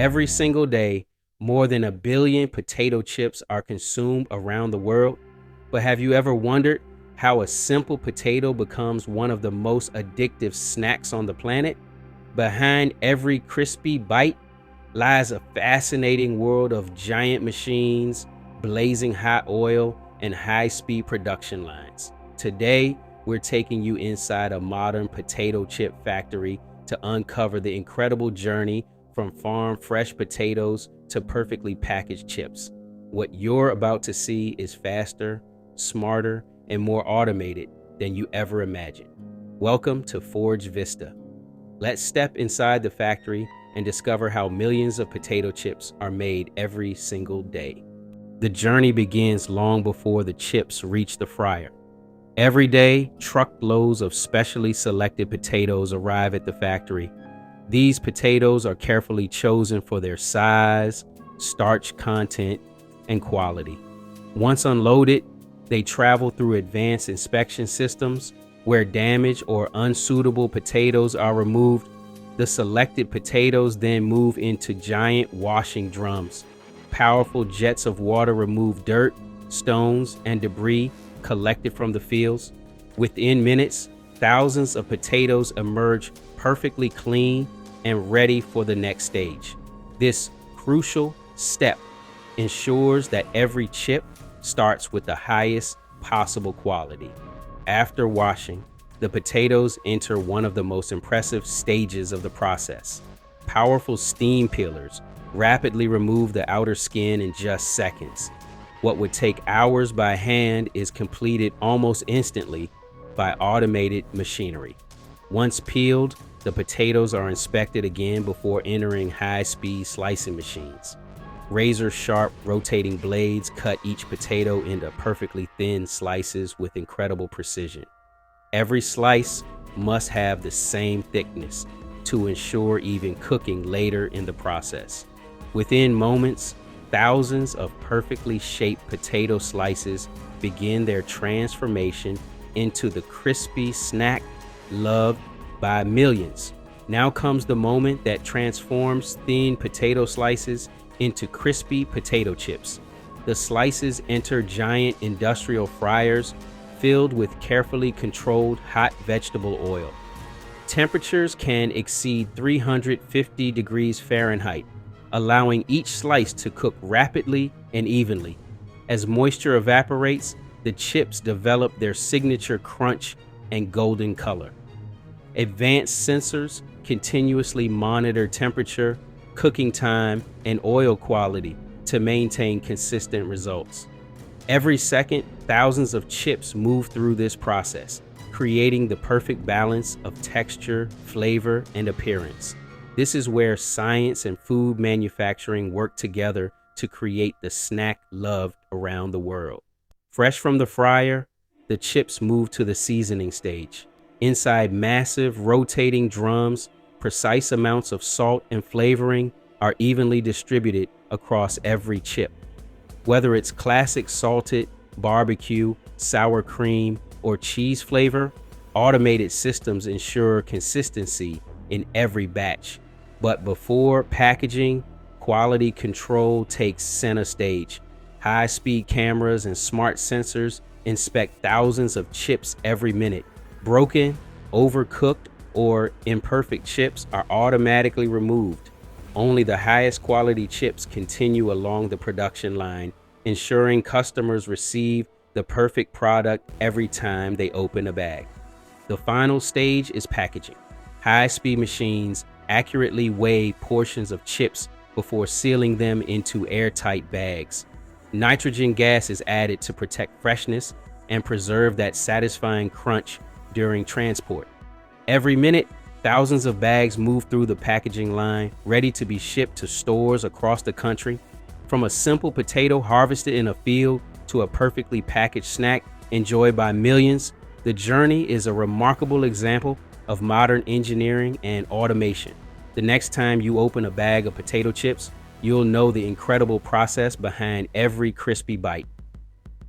Every single day, more than 1 billion potato chips are consumed around the world. But have you ever wondered how a simple potato becomes one of the most addictive snacks on the planet? Behind every crispy bite lies a fascinating world of giant machines, blazing hot oil, and high-speed production lines. Today, we're taking you inside a modern potato chip factory to uncover the incredible journey from farm fresh potatoes to perfectly packaged chips. What you're about to see is faster, smarter, and more automated than you ever imagined. Welcome to Forge Vista. Let's step inside the factory and discover how millions of potato chips are made every single day. The journey begins long before the chips reach the fryer. Every day, truckloads of specially selected potatoes arrive at the factory. These potatoes are carefully chosen for their size, starch content, and quality. Once unloaded, they travel through advanced inspection systems where damaged or unsuitable potatoes are removed. The selected potatoes then move into giant washing drums. Powerful jets of water remove dirt, stones, and debris collected from the fields. Within minutes, thousands of potatoes emerge perfectly clean and ready for the next stage. This crucial step ensures that every chip starts with the highest possible quality. After washing, the potatoes enter one of the most impressive stages of the process. Powerful steam peelers rapidly remove the outer skin in just seconds. What would take hours by hand is completed almost instantly by automated machinery. Once peeled, the potatoes are inspected again before entering high-speed slicing machines. Razor-sharp rotating blades cut each potato into perfectly thin slices with incredible precision. Every slice must have the same thickness to ensure even cooking later in the process. Within moments, thousands of perfectly shaped potato slices begin their transformation into the crispy snack loved by millions. Now comes the moment that transforms thin potato slices into crispy potato chips. The slices enter giant industrial fryers filled with carefully controlled hot vegetable oil. Temperatures can exceed 350 degrees Fahrenheit, allowing each slice to cook rapidly and evenly. As moisture evaporates, the chips develop their signature crunch and golden color. Advanced sensors continuously monitor temperature, cooking time, and oil quality to maintain consistent results. Every second, thousands of chips move through this process, creating the perfect balance of texture, flavor, and appearance. This is where science and food manufacturing work together to create the snack loved around the world. Fresh from the fryer, the chips move to the seasoning stage. Inside massive rotating drums, precise amounts of salt and flavoring are evenly distributed across every chip. Whether it's classic salted, barbecue, sour cream, or cheese flavor, automated systems ensure consistency in every batch. But before packaging, quality control takes center stage. High-speed cameras and smart sensors inspect thousands of chips every minute. Broken, overcooked, or imperfect chips are automatically removed. Only the highest quality chips continue along the production line, ensuring customers receive the perfect product every time they open a bag. The final stage is packaging. High-speed machines accurately weigh portions of chips before sealing them into airtight bags. Nitrogen gas is added to protect freshness and preserve that satisfying crunch during transport. Every minute, thousands of bags move through the packaging line, ready to be shipped to stores across the country. From a simple potato harvested in a field to a perfectly packaged snack enjoyed by millions, the journey is a remarkable example of modern engineering and automation. The next time you open a bag of potato chips, you'll know the incredible process behind every crispy bite.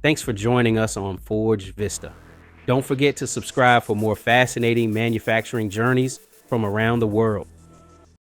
Thanks for joining us on Forge Vista. Don't forget to subscribe for more fascinating manufacturing journeys from around the world.